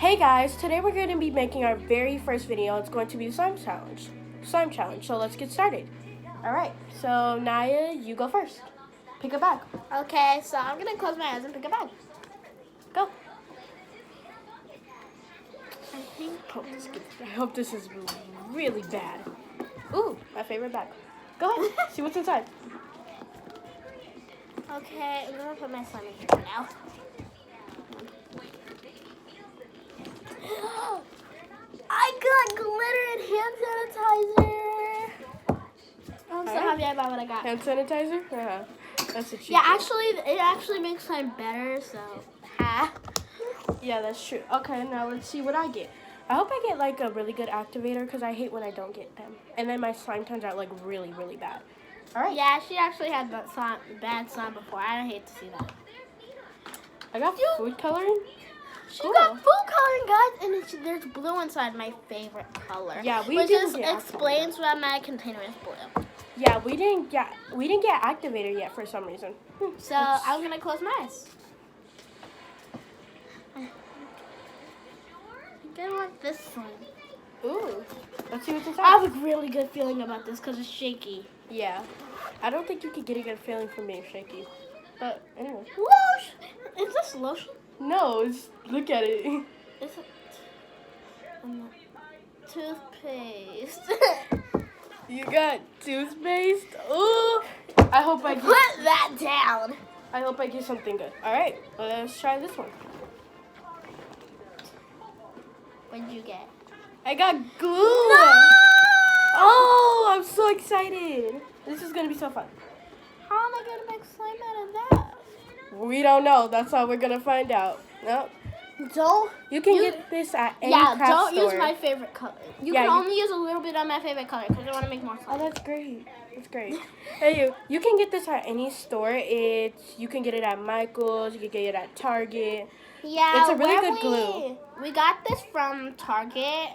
Hey guys, today we're going to be making our very first video. It's going to be the slime challenge. So let's get started. Alright, so Naya, you go first. Pick a bag. Okay, so I'm going to close my eyes and pick a bag. Go. I I hope this is really bad. Ooh, my favorite bag. Go ahead, see what's inside. Okay, I'm going to put my slime in here for now. I got glitter and hand sanitizer. I'm so happy about what I got. Hand sanitizer? That's a cheap. Yeah, it actually makes slime better, so. Yeah, that's true. Okay, now let's see what I get. I hope I get like a really good activator because I hate when I don't get them. And then my slime turns out like really, really bad. All right. Yeah, she actually had bad slime before. I hate to see that. I got food coloring. She got food coloring, guys, and there's blue inside, my favorite color. Yeah, which just explains why my container is blue. Yeah, we didn't get activator yet for some reason. So I'm gonna close my eyes. I think I want this one. Ooh, let's see what's inside. I have a really good feeling about this because it's shaky. Yeah, I don't think you could get a good feeling from being shaky. But anyway. Lotion. Is this lotion? No, look at it. Is it toothpaste? You got toothpaste? Ooh! I hope I get... Put that down. I hope I get something good. All right, let's try this one. What did you get? I got glue. No! Oh, I'm so excited. This is going to be so fun. How am I going to make slime out of that? We don't know. That's how we're going to find out. No. You can get this at any craft store. Don't use my favorite color. You can only use a little bit of my favorite color because I want to make more slime. Oh, that's great. That's great. Hey, you can get this at any store. You can get it at Michael's. You can get it at Target. Yeah, it's a really good glue. We got this from Target.